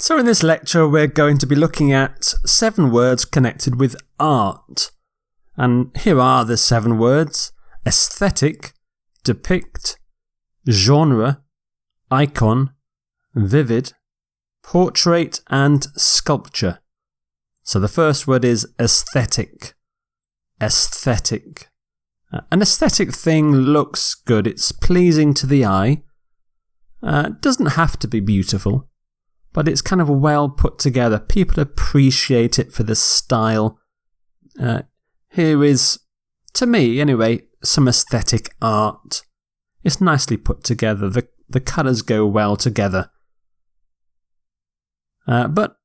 So in this lecture, we're going to be looking at 7 words connected with art. And here are the 7 words: aesthetic, depict, genre, icon, vivid, portrait, and sculpture. So the first word is aesthetic. Aesthetic. An aesthetic thing looks good. It's pleasing to the eye. It doesn't have to be beautiful, but it's kind of well put together. People appreciate it for the style. Here is, to me anyway, some aesthetic art. It's nicely put together. The colours go well together. But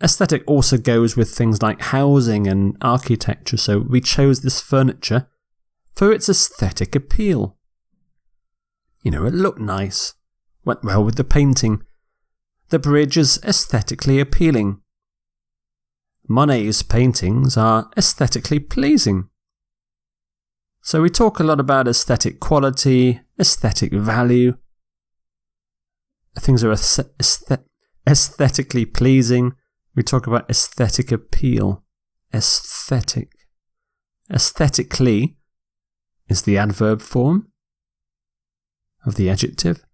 aesthetic also goes with things like housing and architecture, so we chose this furniture for its aesthetic appeal. You know, it looked nice, went well with the painting. The bridge is aesthetically appealing. Monet's paintings are aesthetically pleasing. So we talk a lot about aesthetic quality, aesthetic value. Things are aesthetically pleasing. We talk about aesthetic appeal. Aesthetic. Aesthetically is the adverb form of the adjective.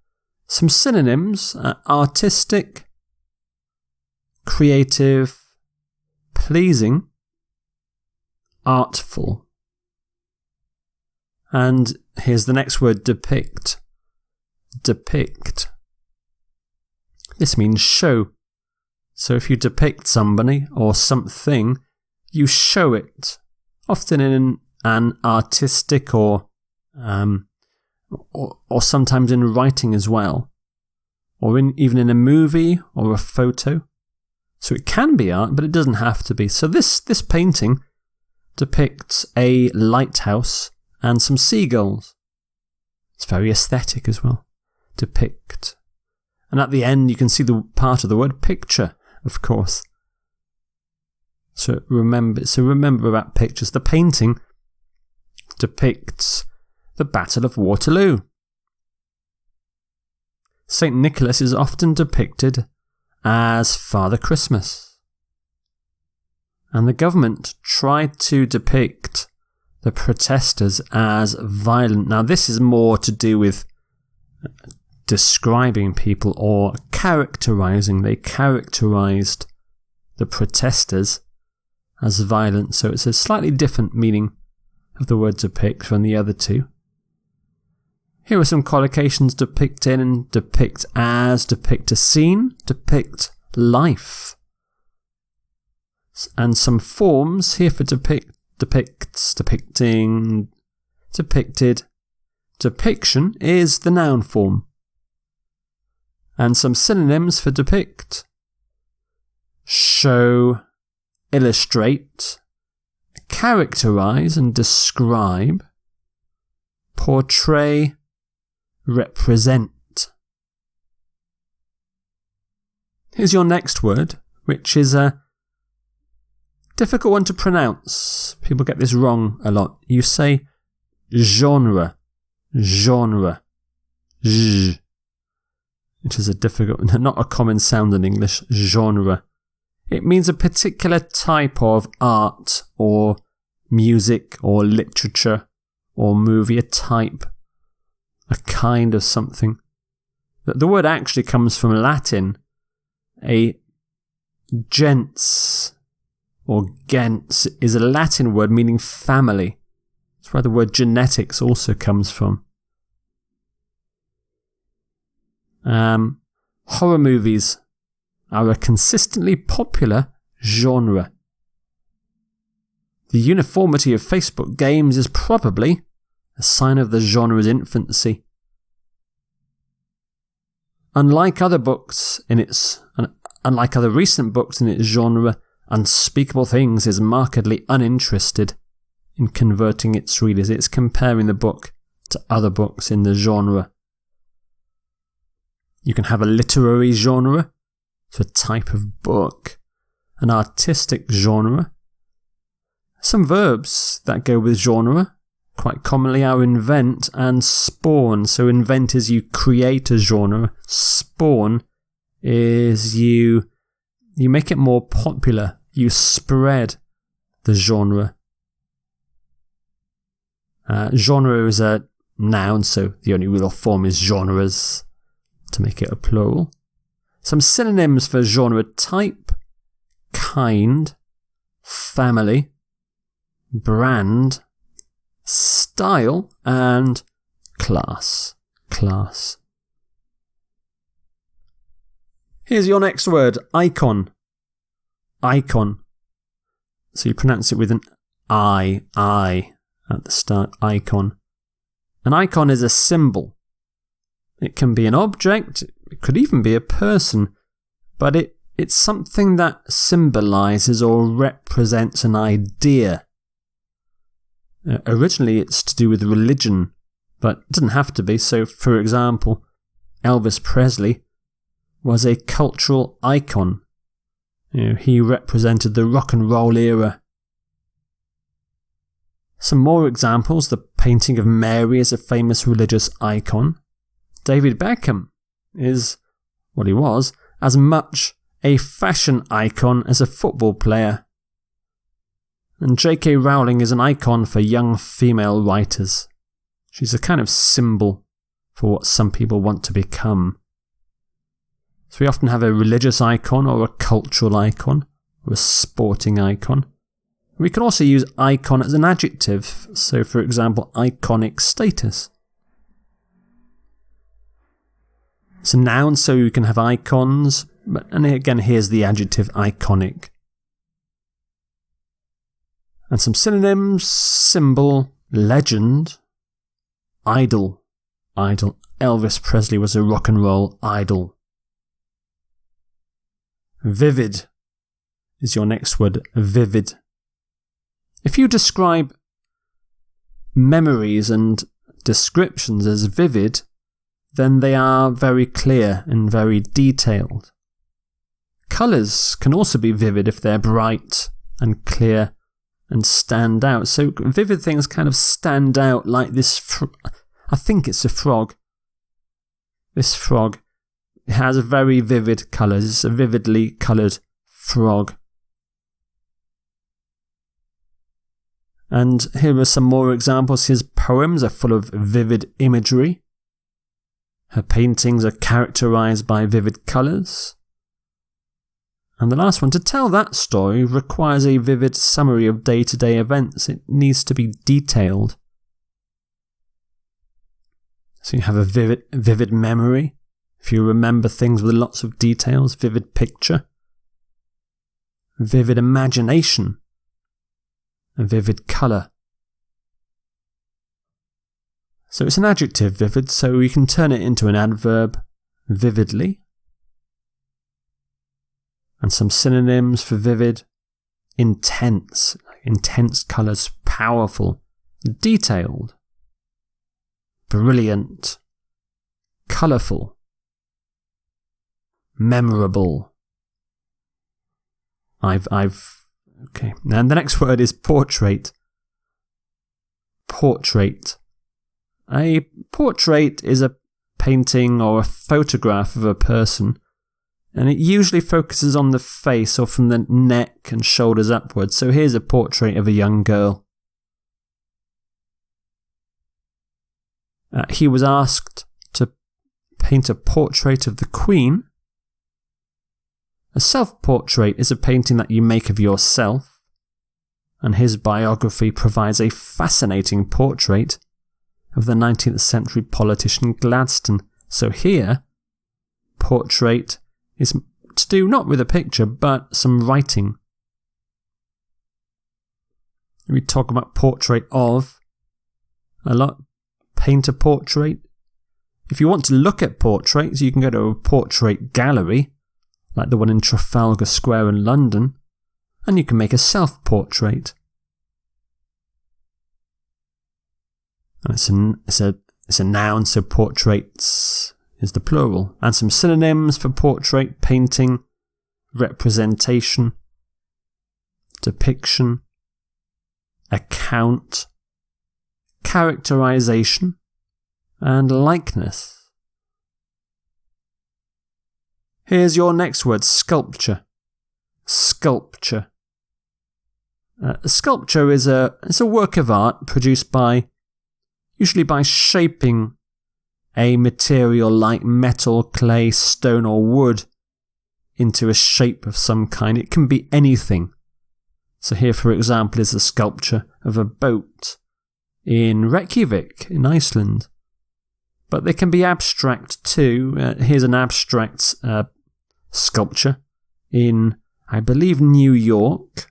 Some synonyms are artistic, creative, pleasing, artful. And here's the next word, depict. Depict. This means show. So if you depict somebody or something, you show it, often in an artistic or sometimes in writing as well, or even in a movie or a photo. So it can be art, but it doesn't have to be. So this painting depicts a lighthouse and some seagulls. It's very aesthetic as well. Depict. And at the end you can see the part of the word picture, of course. So remember about pictures. The painting depicts the Battle of Waterloo. St. Nicholas is often depicted as Father Christmas. And the government tried to depict the protesters as violent. Now this is more to do with describing people or characterizing. They characterized the protesters as violent. So it's a slightly different meaning of the word depict from the other two. Here are some collocations: depict in and depict as, depict a scene, depict life. And some forms here for depict: depicts, depicting, depicted. Depiction is the noun form. And some synonyms for depict: show, illustrate, characterize and describe, portray, represent. Here's your next word, which is a difficult one to pronounce. People get this wrong a lot. You say genre, genre, zh, which is a difficult, not a common sound in English, genre. It means a particular type of art or music or literature or movie, a type, a kind of something. The word actually comes from Latin. A gens or gens is a Latin word meaning family. That's where the word genetics also comes from. Horror movies are a consistently popular genre. The uniformity of Facebook games is probably a sign of the genre's infancy. Unlike other recent books in its genre, Unspeakable Things is markedly uninterested in converting its readers. It's comparing the book to other books in the genre. You can have a literary genre, so a type of book, an artistic genre. Some verbs that go with genre quite commonly are invent and spawn. So invent is you create a genre. Spawn is you you make it more popular. You spread the genre. Genre is a noun, so the only real form is genres, to make it a plural. Some synonyms for genre: type, kind, family, brand, style, and class. Here's your next word: icon. Icon. So you pronounce it with an I at the start. Icon. An icon is a symbol. It can be an object, it could even be a person, but it's something that symbolises or represents an idea. Originally it's to do with religion, but it doesn't have to be. So, for example, Elvis Presley was a cultural icon. He represented the rock and roll era. Some more examples: the painting of Mary is a famous religious icon. David Beckham is, what he was, as much a fashion icon as a football player. And J.K. Rowling is an icon for young female writers. She's a kind of symbol for what some people want to become. So we often have a religious icon or a cultural icon or a sporting icon. We can also use icon as an adjective. So, for example, iconic status. It's a noun, so you can have icons. And again, here's the adjective iconic. And some synonyms: symbol, legend, idol. Elvis Presley was a rock and roll idol. Vivid is your next word. Vivid. If you describe memories and descriptions as vivid, then they are very clear and very detailed. Colours can also be vivid if they're bright and clear and stand out. So vivid things kind of stand out, like this. I think it's a frog. This frog has very vivid colours. It's a vividly coloured frog. And here are some more examples. His poems are full of vivid imagery. Her paintings are characterised by vivid colours. And the last one: to tell that story requires a vivid summary of day-to-day events. It needs to be detailed. So you have a vivid memory. If you remember things with lots of details, vivid picture. Vivid imagination. A vivid colour. So it's an adjective, vivid, so we can turn it into an adverb: vividly. And some synonyms for vivid: intense colours, powerful, detailed, brilliant, colourful, memorable. Okay. And the next word is portrait. Portrait. A portrait is a painting or a photograph of a person, and it usually focuses on the face or from the neck and shoulders upwards. So here's a portrait of a young girl. He was asked to paint a portrait of the Queen. A self-portrait is a painting that you make of yourself, and his biography provides a fascinating portrait of the 19th century politician Gladstone. So here, portrait is to do not with a picture, but some writing. We talk about portrait of a lot. Paint a portrait. If you want to look at portraits, you can go to a portrait gallery, like the one in Trafalgar Square in London, and you can make a self-portrait. And it's a noun, so portraits is the plural. And some synonyms for portrait: painting, representation, depiction, account, characterization, and likeness. Here's your next word: sculpture. Sculpture. A sculpture is a work of art produced usually by shaping a material like metal, clay, stone or wood into a shape of some kind. It can be anything. So here, for example, is a sculpture of a boat in Reykjavik in Iceland. But they can be abstract too. Here's an abstract sculpture in, I believe, New York.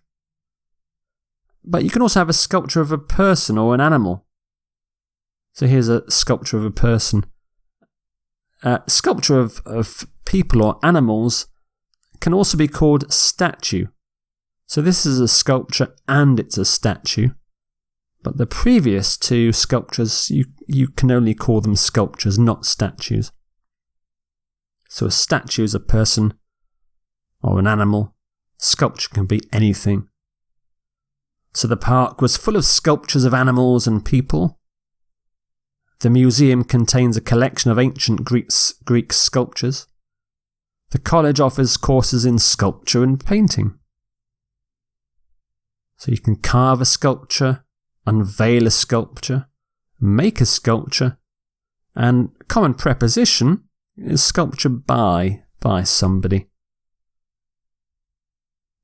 But you can also have a sculpture of a person or an animal. So here's a sculpture of a person. Sculpture of people or animals can also be called statue. So this is a sculpture and it's a statue. But the previous two sculptures, you can only call them sculptures, not statues. So a statue is a person or an animal. Sculpture can be anything. So the park was full of sculptures of animals and people. The museum contains a collection of ancient Greek sculptures. The college offers courses in sculpture and painting. So you can carve a sculpture, unveil a sculpture, make a sculpture, and common preposition is sculpture by somebody.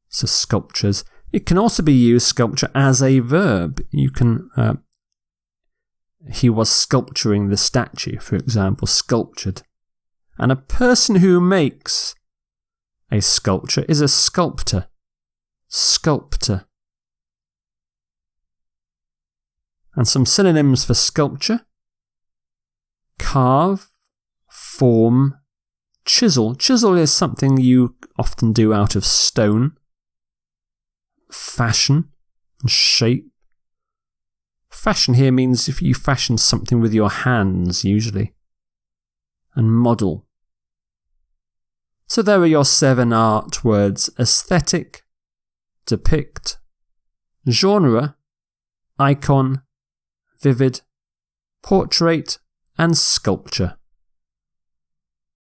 So sculptures. It can also be used, sculpture, as a verb. You can, he was sculpturing the statue, for example, sculptured. And a person who makes a sculpture is a sculptor. Sculptor. And some synonyms for sculpture: carve, form, chisel. Chisel is something you often do out of stone. Fashion and shape. Fashion here means if you fashion something with your hands, usually. And model. So there are your 7 art words: aesthetic, depict, genre, icon, vivid, portrait, and sculpture.